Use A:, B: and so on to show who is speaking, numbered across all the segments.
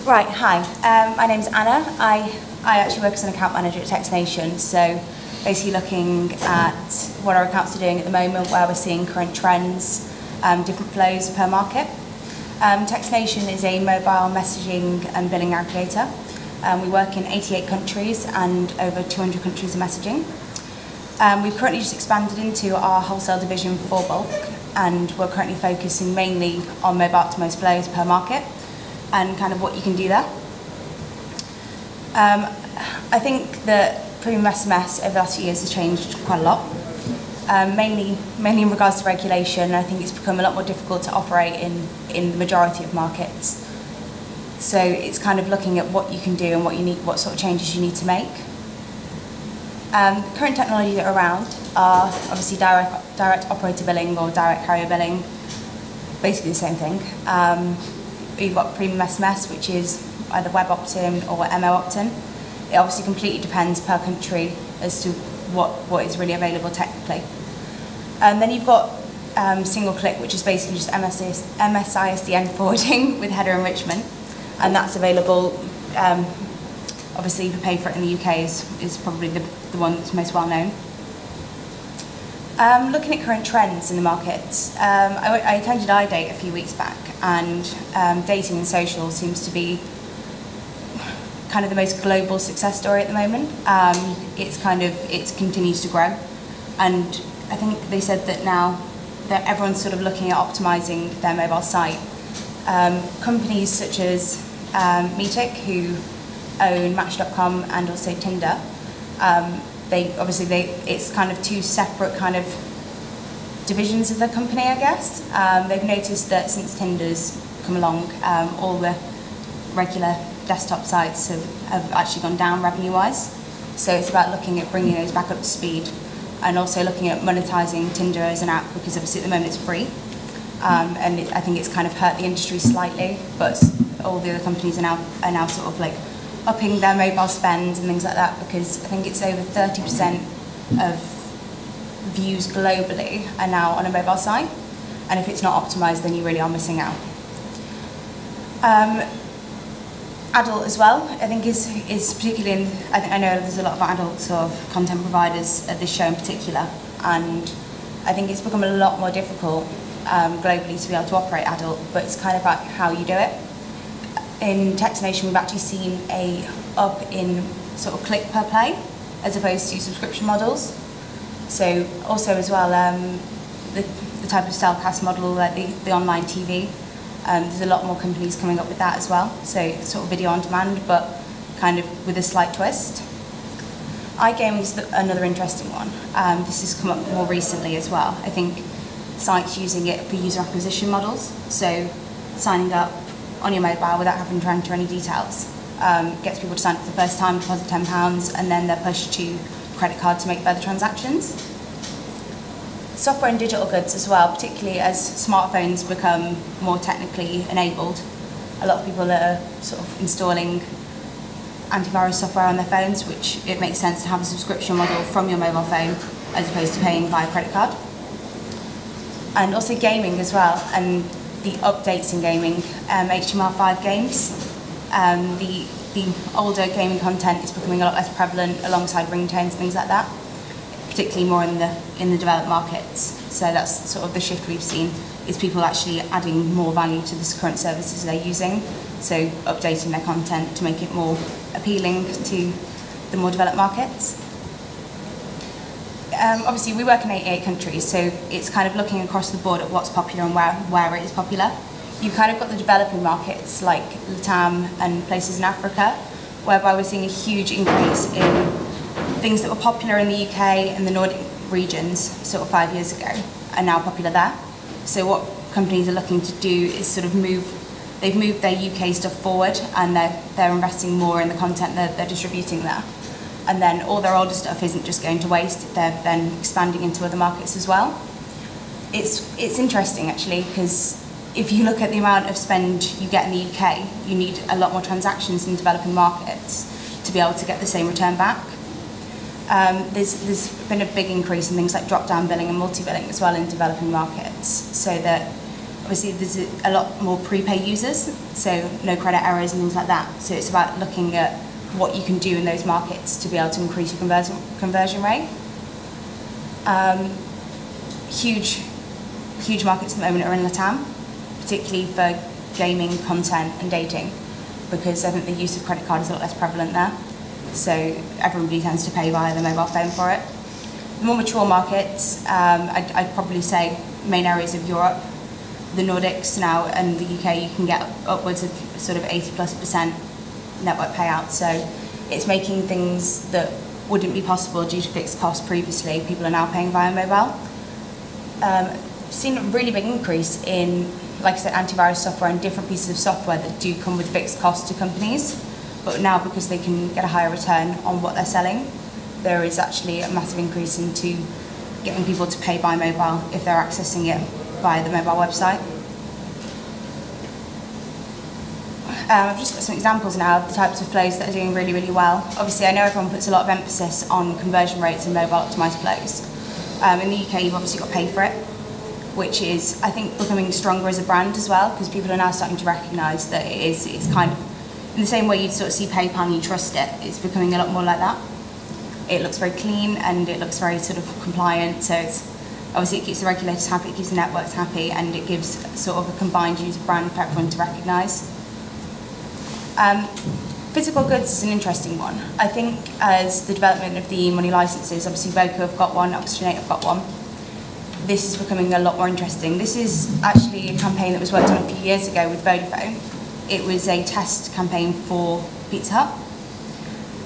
A: Right, hi. My name's Anna. I actually work as an account manager at txtNation, so basically looking at what our accounts are doing at the moment, where we're seeing current trends, different flows per market. txtNation is a mobile messaging and billing aggregator. We work in 88 countries and over 200 countries of messaging. We've currently just expanded into our wholesale division for bulk, and we're currently focusing mainly on mobile optimized flows per market and kind of what you can do there. I think that premium SMS over the last few years has changed quite a lot, mainly in regards to regulation. I think it's become a lot more difficult to operate in the majority of markets. So it's kind of looking at what you can do and what sort of changes you need to make. Current technology that are around are obviously direct operator billing or direct carrier billing, basically the same thing. We've got premium SMS, which is either web opt-in or MO opt-in. It obviously completely depends per country as to what is really available technically. And then you've got single click, which is basically just MSISDN forwarding with header enrichment, and that's available. Obviously, if you pay for it in the UK is probably the one that's most well known. Looking at current trends in the markets, I attended iDate a few weeks back, and dating and social seems to be kind of the most global success story at the moment. It continues to grow, and I think they said that now that everyone's sort of looking at optimizing their mobile site. Companies such as Meetic, who own Match.com and also Tinder, it's kind of two separate kind of divisions of the company, I guess. They've noticed that since Tinder's come along, all the regular desktop sites have actually gone down revenue-wise. So it's about looking at bringing those back up to speed, and also looking at monetizing Tinder as an app, because obviously at the moment it's free. I think it's kind of hurt the industry slightly, but all the other companies are now sort of like upping their mobile spend and things like that, because I think it's over 30% of views globally are now on a mobile site, and if it's not optimized, then you really are missing out. Adult as well, I think is particularly I know there's a lot of adult sort of content providers at this show in particular, and I think it's become a lot more difficult globally to be able to operate adult, but it's kind of about how you do it. In txtNation, we've actually seen a up in sort of click per play as opposed to subscription models. So also as well, the type of cellcast model, like the online TV, there's a lot more companies coming up with that as well. So sort of video on demand, but kind of with a slight twist. iGaming is another interesting one. This has come up more recently as well. I think sites using it for user acquisition models. So signing up on your mobile without having to enter any details. Gets people to sign up for the first time, deposit £10, and then they're pushed to credit card to make further transactions. Software and digital goods as well, particularly as smartphones become more technically enabled. A lot of people are sort of installing antivirus software on their phones, which it makes sense to have a subscription model from your mobile phone as opposed to paying via credit card. And also gaming as well, and the updates in gaming, HTML5 games. The older gaming content is becoming a lot less prevalent alongside ringtones, things like that, particularly more in the developed markets. So that's sort of the shift we've seen, is people actually adding more value to the current services they're using, so updating their content to make it more appealing to the more developed markets. Obviously, we work in 88 countries, so it's kind of looking across the board at what's popular and where it is popular. You've kind of got the developing markets like LATAM and places in Africa, whereby we're seeing a huge increase in things that were popular in the UK and the Nordic regions sort of 5 years ago are now popular there. So what companies are looking to do is sort of they've moved their UK stuff forward, and they're investing more in the content that they're distributing there. And then all their older stuff isn't just going to waste, they're then expanding into other markets as well. It's interesting actually, because if you look at the amount of spend you get in the UK, you need a lot more transactions in developing markets to be able to get the same return back. There's been a big increase in things like drop-down billing and multi-billing as well in developing markets, so that Obviously, there's a lot more prepay users, so no credit errors and things like that. So it's about looking at what you can do in those markets to be able to increase your conversion rate. Huge markets at the moment are in LATAM, particularly for gaming, content and dating, because I think the use of credit card is a lot less prevalent there. So everybody tends to pay via the mobile phone for it. The more mature markets, I'd probably say main areas of Europe, the Nordics now and the UK, you can get upwards of sort of 80+% network payout. So it's making things that wouldn't be possible due to fixed costs previously, people are now paying via mobile. Seen a really big increase in, like I said, antivirus software and different pieces of software that do come with fixed costs to companies. But now, because they can get a higher return on what they're selling, there is actually a massive increase into getting people to pay by mobile if they're accessing it via the mobile website. I've just got some examples now of the types of flows that are doing really, really well. Obviously, I know everyone puts a lot of emphasis on conversion rates and mobile optimized flows. In the UK, you've obviously got Pay For It, which is, I think, becoming stronger as a brand as well, because people are now starting to recognise that it's kind of, in the same way you'd sort of see PayPal and you trust it, it's becoming a lot more like that. It looks very clean and it looks very sort of compliant, so it's, obviously it keeps the regulators happy, it keeps the networks happy, and it gives sort of a combined user brand for everyone to recognise. Physical goods is an interesting one. I think as the development of the e-money licences, obviously Voca have got one, Oxygenate have got one, this is becoming a lot more interesting. This is actually a campaign that was worked on a few years ago with Vodafone. It was a test campaign for Pizza Hut.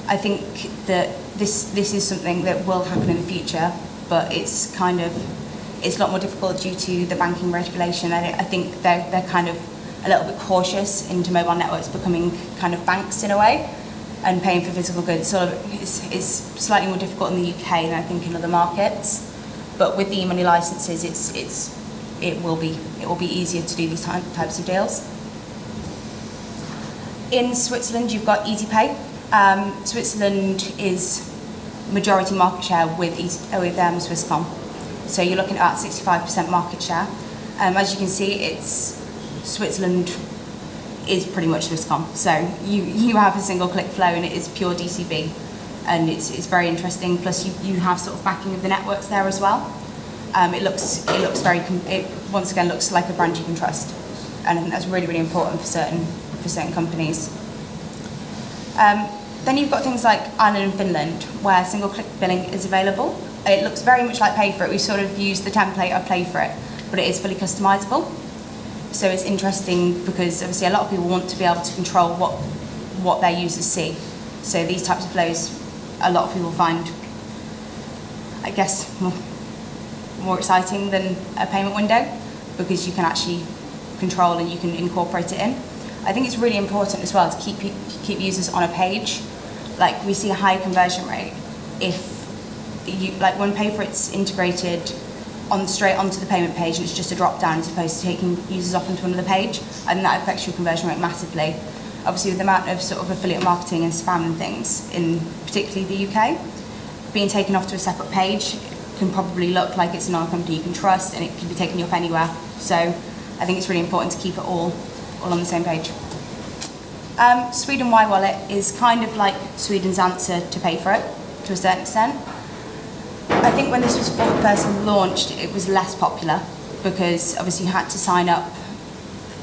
A: I think that this is something that will happen in the future, but it's a lot more difficult due to the banking regulation. I think they're kind of a little bit cautious into mobile networks becoming kind of banks in a way, and paying for physical goods is slightly more difficult in the UK than I think in other markets. But with the e-money licenses, it will be easier to do these types of deals. In Switzerland, you've got EasyPay. Switzerland is majority market share with Swisscom, so you're looking at about 65% market share. As you can see, Switzerland is pretty much Swisscom, so you have a single click flow and it is pure DCB, and it's very interesting. Plus you have sort of backing of the networks there as well. It looks once again looks like a brand you can trust, and I think that's really, really important for certain companies. Then you've got things like Ireland and Finland, where single click billing is available. It looks very much like Pay For It. We sort of used the template of Pay For It, but it is fully customizable. So it's interesting because obviously a lot of people want to be able to control what their users see. So these types of flows, a lot of people find, I guess, more exciting than a payment window, because you can actually control and you can incorporate it in. I think it's really important as well to keep users on a page. Like, we see a high conversion rate if like when Pay For It's integrated straight onto the payment page and it's just a drop down as opposed to taking users off into another page, and that affects your conversion rate massively. Obviously, with the amount of sort of affiliate marketing and spam and things in particularly the UK, being taken off to a separate page can probably look like it's another company you can trust, and it can be taken you off anywhere. So I think it's really important to keep it all on the same page. Sweden Y-Wallet is kind of like Sweden's answer to Pay For It to a certain extent. I think when this was first launched, it was less popular because obviously you had to sign up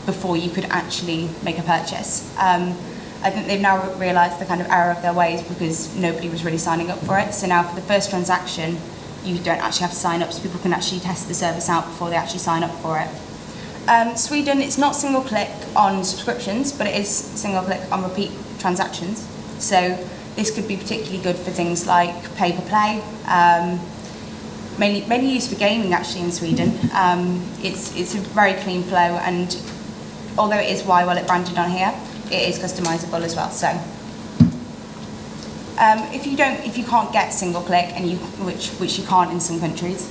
A: before you could actually make a purchase. I think they've now realised the kind of error of their ways because nobody was really signing up for it. So now for the first transaction, you don't actually have to sign up, so people can actually test the service out before they actually sign up for it. Sweden, it's not single click on subscriptions, but it is single click on repeat transactions. So this could be particularly good for things like pay per play, mainly used for gaming actually in Sweden. It's a very clean flow, and although it is Y-Wallet branded on here, it is customizable as well. So if you can't get single click, and which you can't in some countries,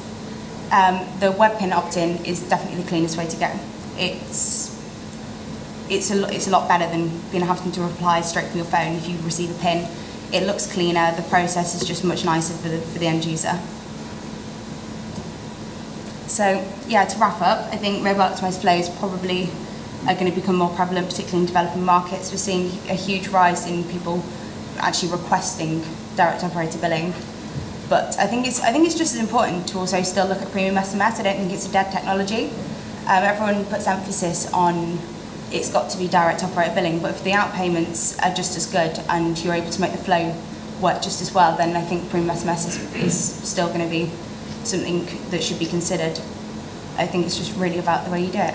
A: the webpin opt-in is definitely the cleanest way to go. It's a lot better than having to reply straight from your phone if you receive a pin. It looks cleaner. The process is just much nicer for the end user. So yeah, to wrap up, I think mobile optimised flows probably are going to become more prevalent, particularly in developing markets. We're seeing a huge rise in people actually requesting direct operator billing. But I think it's just as important to also still look at premium SMS. I don't think it's a dead technology. Everyone puts emphasis on it's got to be direct operator billing, but if the outpayments are just as good and you're able to make the flow work just as well, then I think premium SMS is still going to be something that should be considered. I think it's just really about the way you do it.